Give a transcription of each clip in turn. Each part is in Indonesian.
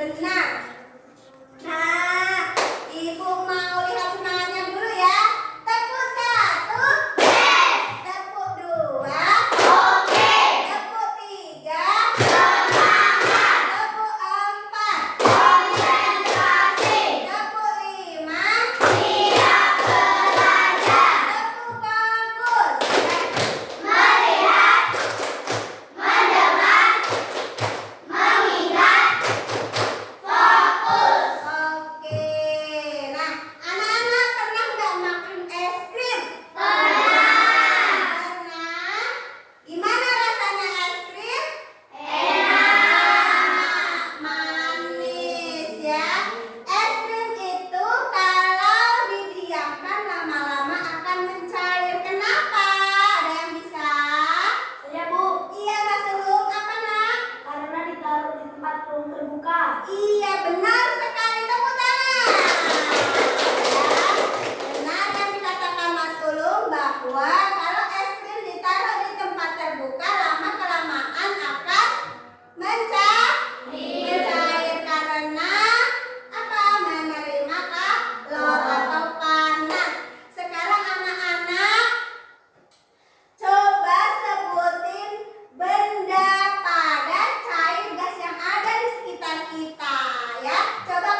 benar. Nah, Ibu mau lihat semangatnya dulu ya. Tepuk 1, yes. Tepuk 2, oke. Tepuk 3, semangat. Tepuk 4, konsentrasi. Tepuk 5, siap belajar. Tepuk bagus. Melihat, mendengar, mengingat, fokus. Oke. Nah, anak-anak pernah nggak makan es krim? Pernah. Pernah. Gimana rasanya es krim? Enak. Manis ya. Es krim itu kalau didiamkan lama-lama akan mencair. Kenapa? Ada yang bisa? Saya, Bu. Iya, Mas Rum. Apa, Nak? Karena ditaruh di tempat ruang terbuka. Iya, benar sekali. Tepuk tangan. Ya, benar yang dikatakan Mas Ulum bahwa kalau es krim ditaruh di tempat terbuka lama-kelamaan akan mencair karena apa? Menerima kalor atau panas. Sekarang anak-anak coba sebutin benda padat, cair, gas yang ada di sekitar kita ya. Coba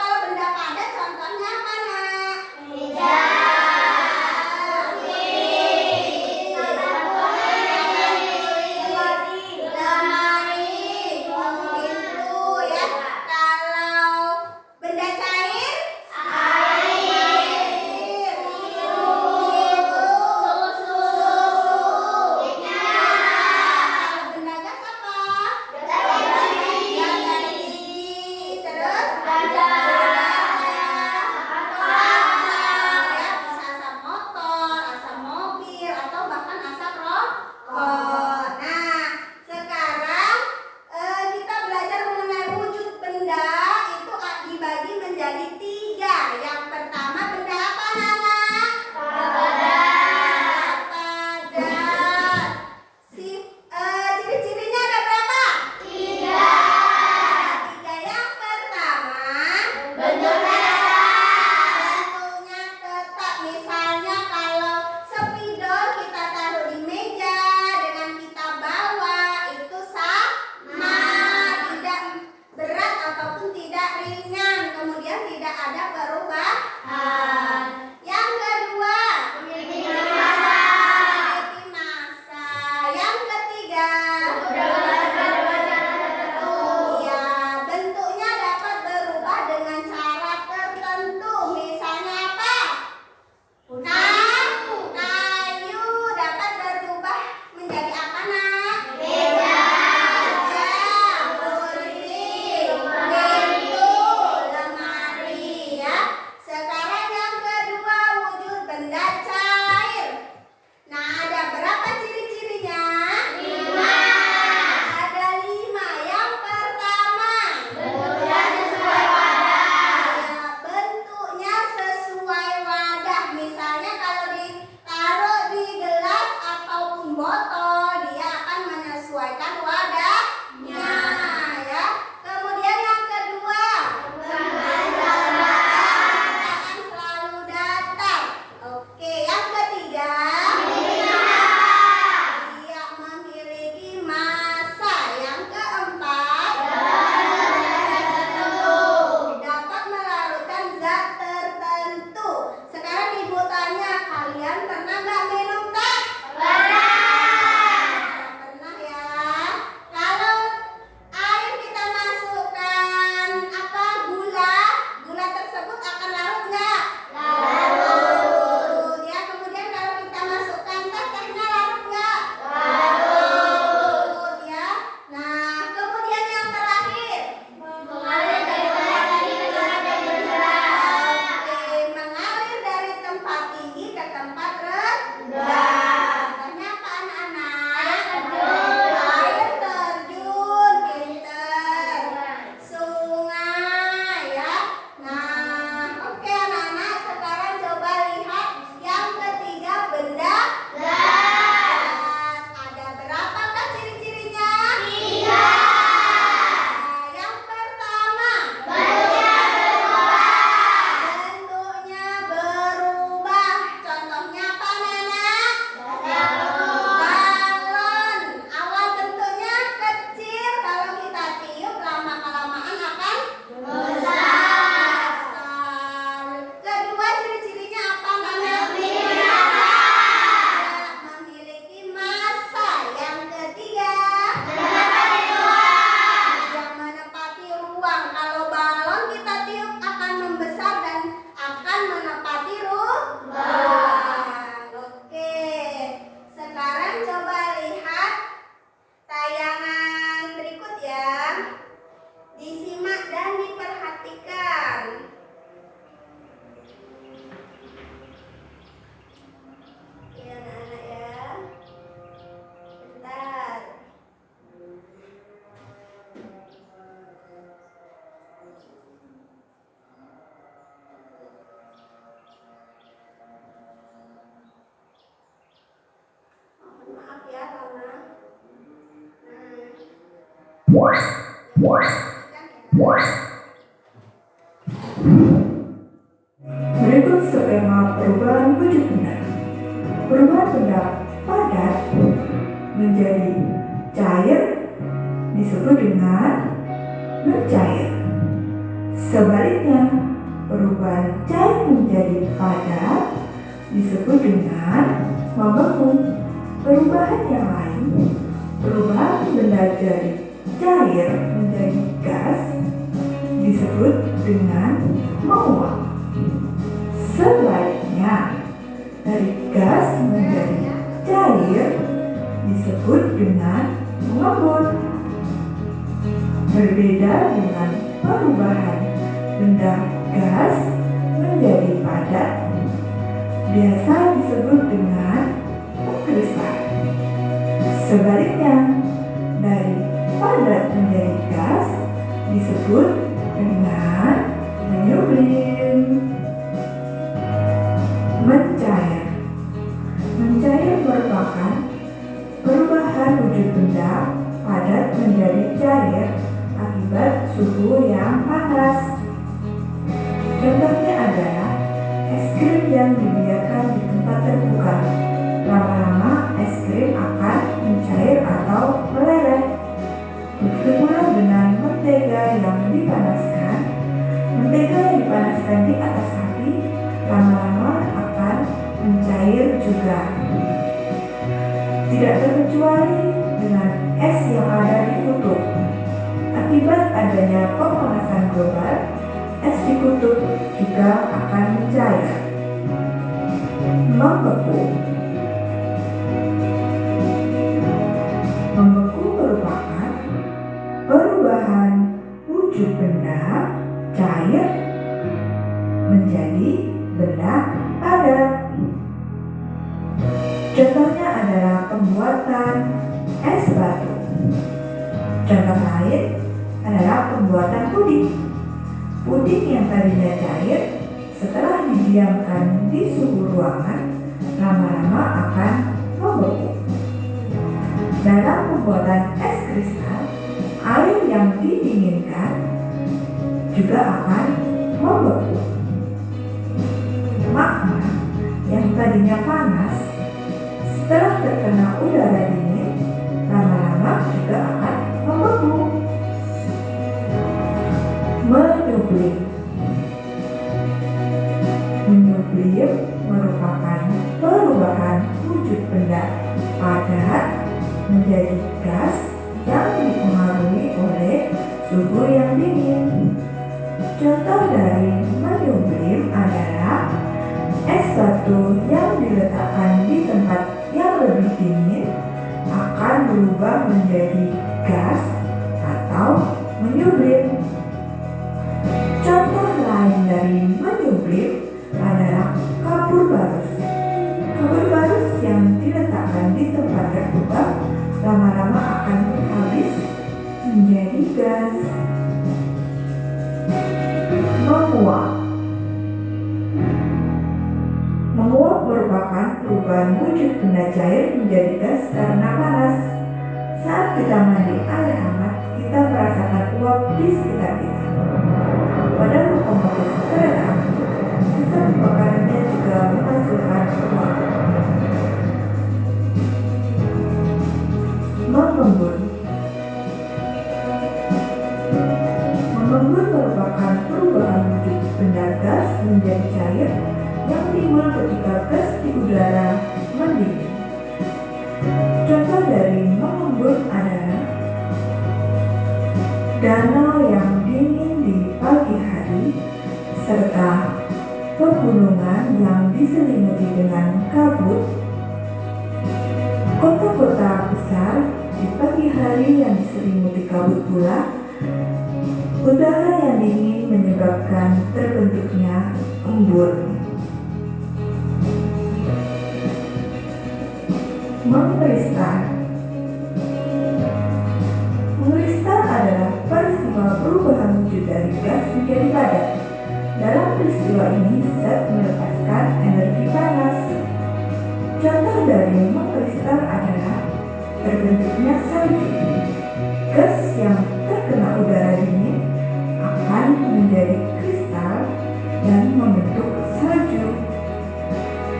Berikut skema perubahan wujud benda. Perubahan benda padat menjadi cair disebut dengan mencair. Sebaliknya, perubahan cair menjadi padat disebut dengan membeku. Perubahan yang lain, perubahan benda dari cair menjadi gas disebut dengan menguap. Sebaliknya, dari gas menjadi cair disebut dengan mengembun. Berbeda dengan perubahan benda gas menjadi padat, biasa disebut dengan mengkristal. Sebaliknya, dari padat menjadi gas disebut dengan menyublim. Mencair. Mencair merupakan perubahan wujud benda padat menjadi cair akibat suhu yang panas. Contohnya adalah es krim yang dibiarkan di tempat terbuka. Lama-lama es krim akan mencair atau meleleh. Begitu pula dengan mentega yang dipanaskan. Mentega yang dipanaskan di atas api lama-lama akan mencair juga. Tidak terkecuali dengan es yang ada di kutub. Akibat adanya pemanasan global, es di kutub juga akan mencair. Membeku. Membeku merupakan perubahan wujud benda cair menjadi benda padat. Contohnya adalah pembuatan es batu. Contoh lain adalah pembuatan puding. Puding yang tadinya cair setelah didiamkan di suhu ruangan lama-lama akan membeku. Dalam pembuatan es kristal, air yang didinginkan juga akan membeku. Magma yang tadinya panas setelah terkena udara dingin lama-lama juga akan membeku. Menyublim. Menyublim merupakan perubahan wujud benda padat menjadi gas yang dipengaruhi oleh suhu yang dingin. Contoh dari menyublim adalah es batu yang diletakkan di tempat yang lebih dingin akan berubah menjadi gas atau menyublim. Contoh lain dari menyublim adalah kapur barus. Kapur barus yang diletakkan di tempat terbuka lama-lama akan habis menjadi gas. Menguap. Menguap merupakan perubahan wujud benda cair menjadi gas karena panas. Saat kita mandi air hangat, kita merasakan uap di sekitar kita. Pada lokomotif kereta api, sistem pembakarannya juga menghasilkan uap. Mengembun. Mengembun merupakan perubahan wujud benda gas menjadi cair yang timbul ketika gas di udara mendidih. Contoh dari mengembun adalah danau yang dingin di pagi hari serta pegunungan yang diselimuti dengan kabut. Kota-kota besar di pagi hari yang diselimuti kabut pula. Udara yang dingin menyebabkan terbentuknya embun. Mengkristal. Mengkristal adalah peristiwa perubahan wujud dari gas menjadi padat. Dalam peristiwa ini, zat melepaskan energi panas. Contoh dari mengkristal adalah terbentuknya salju. gas yang terkena udara dingin akan menjadi kristal dan membentuk salju.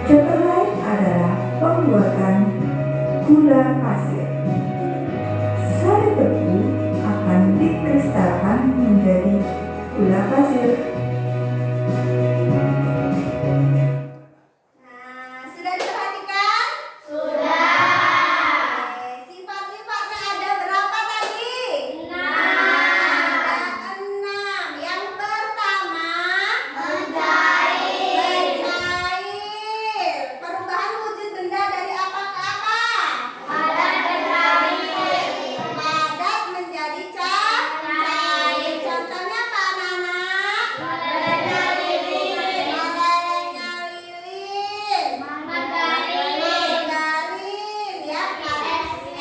Contoh lain adalah pembuatan gula pasir. Sari tebu akan dikristalkan menjadi gula pasir. Nah, sudah diperhatikan? Sudah. Sifat-sifatnya ada berapa tadi? 6. Ada 6. Yang pertama, mencair. Perubahan wujud benda dari apa ke apa? Padat menjadi cair. Contohnya apa, anak-anak? Melelehnya lilin. Margarin, ya.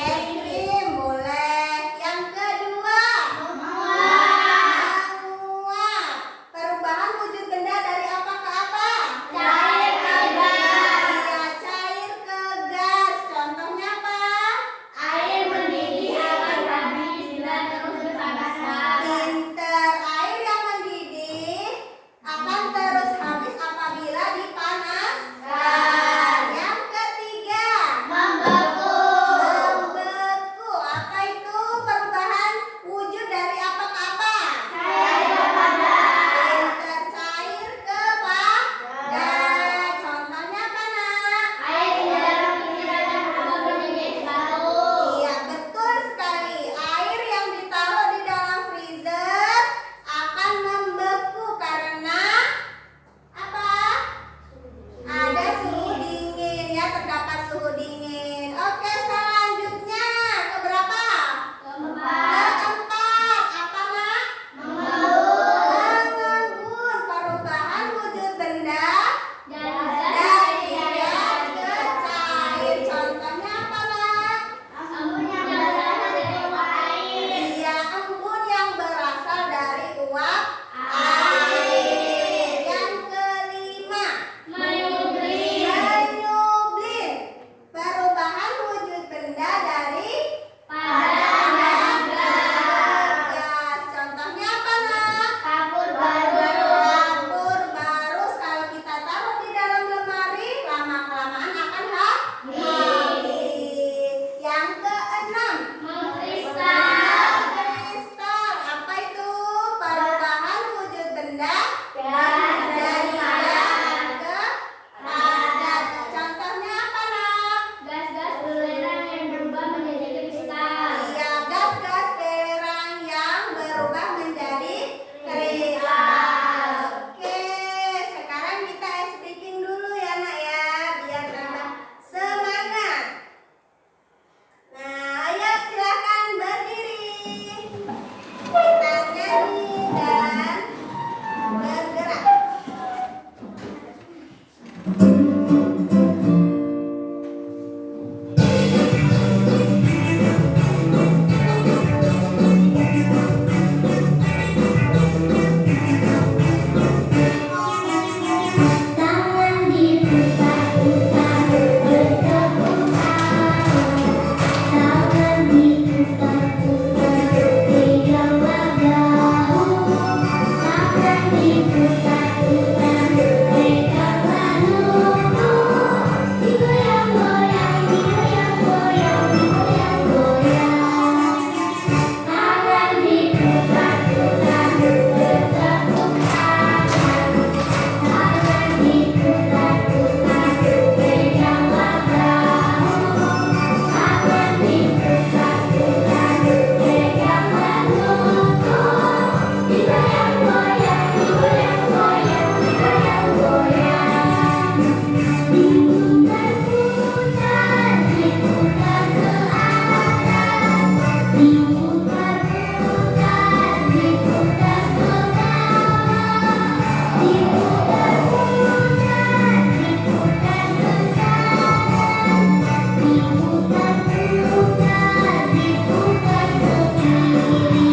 Es krim boleh. Yang kedua, menguap. Perubahan wujud benda dari apa ke apa? Cair ke gas. Iya, cair ke gas. Contohnya apa? Air mendidih akan habis bila terus dipaksa. Pinter. Air yang mendidih akan terus habis apabila dipanaskan. Yang ketiga, membeku. Apa itu perubahan wujud dari apa ke apa? Cair ke padat. Pinter. Cair ke padat. Contohnya apa, nak? Air di dalam freezer yang berubah menjadi batu. Iya, betul sekali. Air yang ditaruh di dalam freezer akan membeku karena apa? Ada suhu dingin, ya, terdapat suhu dingin. Oke, selanjutnya keberapa? Keempat. Apa, nak? Mengembun. Perubahan wujud benda dari gas ke cair. Contohnya apa, nak? Iya, embun yang berasal dari uap air. Yang kelima, menyublim. Perubahan wujud benda dari padat ke gas. Contohnya apa, nak? Kapur barus kalau kita taruh di dalam lemari, lama-kelamaan akan habis. Yang keenam, mengkristal. Apa itu? Perubahan wujud benda dari gas ke padat. Contohnya apa, nak? Gas-gas belerang yang berubah menjadi kristal. Iya, gas-gas belerang yang berubah menjadi kristal. Oke, sekarang kita ice breaking dulu ya, nak, ya, biar tambah semangat. Nah, ayo silakan berdiri. Kita nyanyi dan bergerak. Tangan diputar-putar bertepuk tangan. Tangan diputar-putar pegang bahu. Tangan diputar-putar pegang bahu. Digoyang-goyang, digoyang-goyang, digoyang-goyang. Tangan diputar-putar bertepuk tangan. Tangan diputar-putar pegang bahu. Tangan diputar-putar pegang bahu. Digoyang-goyang, digoyang-goyang, digoyang-goyang. Diputar-putar, diputar ke atas. Diputar-putar, diputar ke bawah. Diputar-putar, diputar ke kanan. Diputar-putar, diputar ke kiri.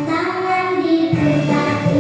Tangan diputar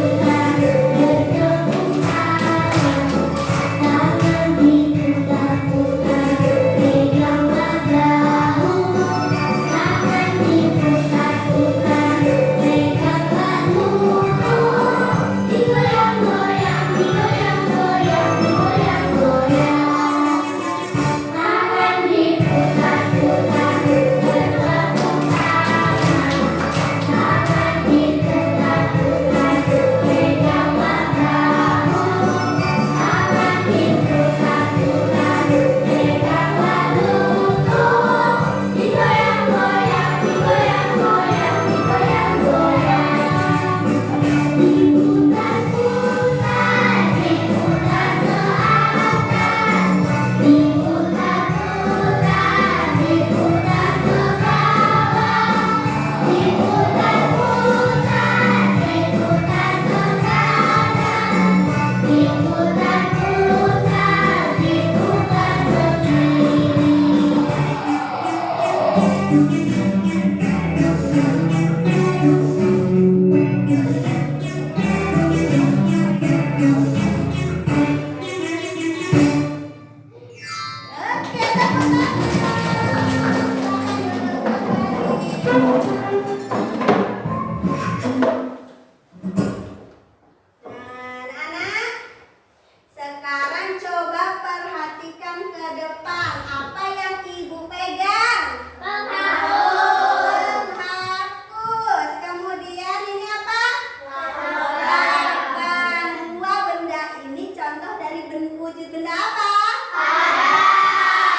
Benda apa? Nah,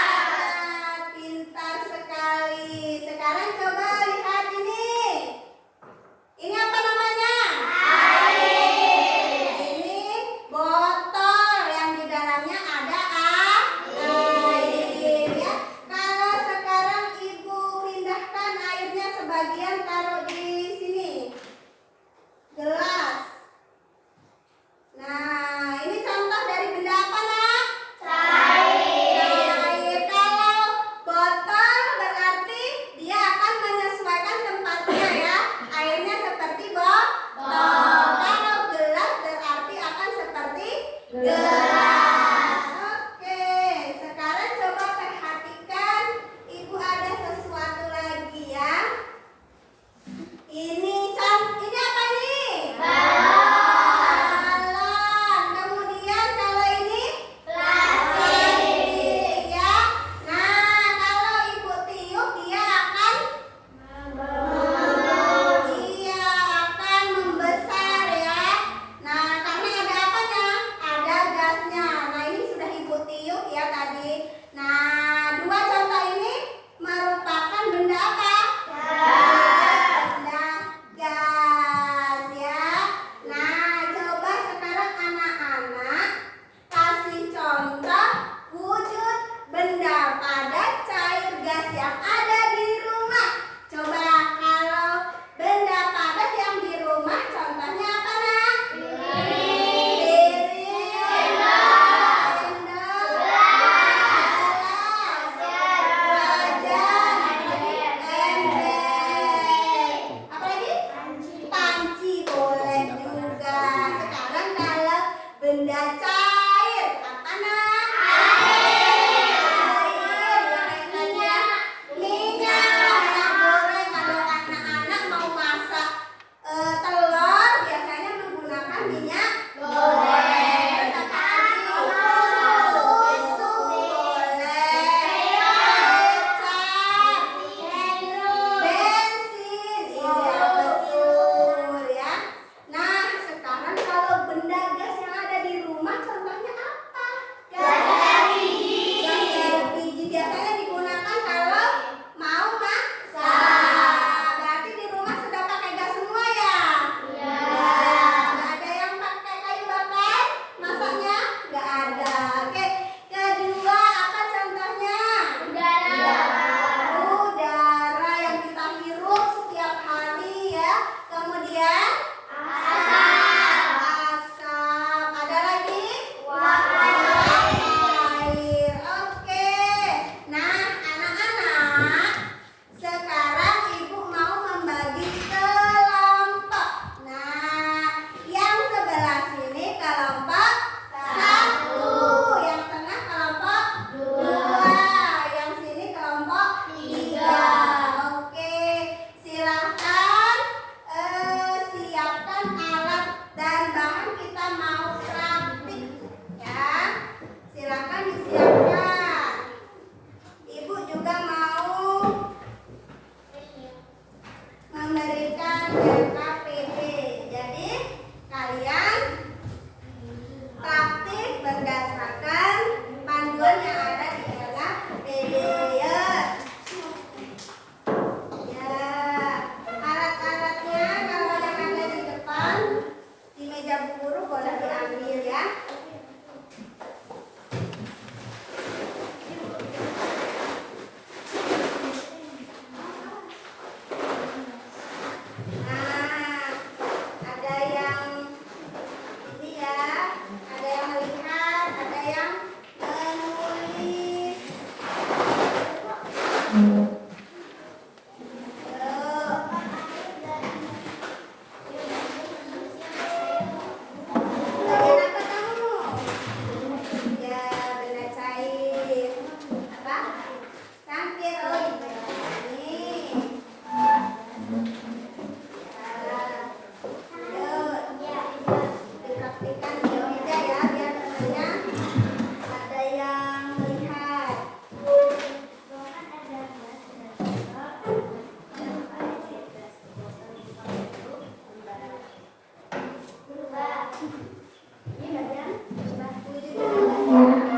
pintar sekali. Sekarang coba lihat ini. Ini apa namanya? Ini botol yang di dalamnya ada air ya. Kalau sekarang Ibu pindahkan airnya sebagian taruh di sini. Gelas. Nah, ini contoh dari benda apa, Nak? Cair. Kalau botol berarti dia akan menyesuaikan tempatnya ya. Airnya seperti botol. Kalau gelas berarti akan seperti gelas. Oke, sekarang coba perhatikan. Ibu ada sesuatu lagi ya. Ini apa nih? Balon. Kemudian kalau ini plastik ya. Nah, kalau Ibu tiup dia akan akan membesar ya. Nah, karena ada apanya? Ada gasnya. Nah, ini sudah Ibu tiup ya tadi. Nah, dua contoh ini merupakan benda apa? Benda gas ya. Nah, coba sekarang anak-anak kasih contoh wujud benda padat cair gas yang ada di rumah. Coba kalau benda padat yang di rumah contohnya apa, Nak? Piring, sendok, gelas, wajan, ember. Apa lagi? Panci boleh juga. Sekarang kalau benda cair apa, Nak? Air. Minyak goreng. Kalau anak-anak mau masak telur biasanya menggunakan minyak goreng. Susu boleh. Kecap, bensin, iya betul ya. Nah, sekarang kalau benda gas yang ada di rumah contohnya apa? Gas LPG. Gas LPG biasanya digunakan kalau mau masak. Berarti di rumah sudah pakai gas semua ya? Iya. Nggak ada yang pakai kayu bakar masaknya? Nggak ada. Oke. Kedua apa contohnya? Udara yang kita hirup setiap hari ya. Kemudian asap. Ada lagi? Air. Oke. Nah, anak-anak, sekarang Ibu mau membagi kelompok. Nah, yang sebelah sini kelompok 1, yang tengah kelompok 2, yang sini kelompok 3. Oke, silakan siapkan alat dan bahan kita mau praktik ya. Silakan disiapkan. Ibu juga mau memberikan LKPD. Jadi kalian praktik berdasarkan panduan yang ada di LKPD ya. Ya, alat-alatnya kalau yang ada di depan di meja Bu Guru boleh diambil ya. Nah, ada yang ini ya, ada yang melihat, ada yang menulis. Bagian apa kamu? Ya, benda cair. Apa? Cangkir. Oh, ini. Dipraktikkan di meja ya, biar temannya ada yang melihat. Ini bagian wujud benda gas.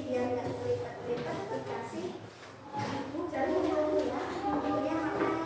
biar nggak kelipat-kelipat dikasih jarum dulu ya. Kemudian mana?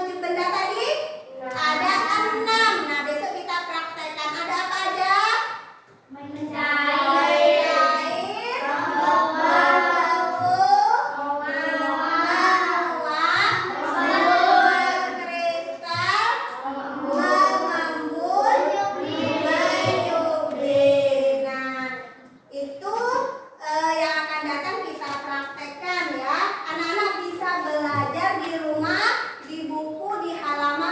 7 benda tadi? Ada 6. Nah, besok kita praktekkan. Ada apa aja? Mencair, Mencair, berkristal, mengembun, menyublim. Nah, itu yang akan datang kita praktekkan ya. Anak-anak bisa belajar di rumah, di buku, di halaman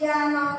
ujian mau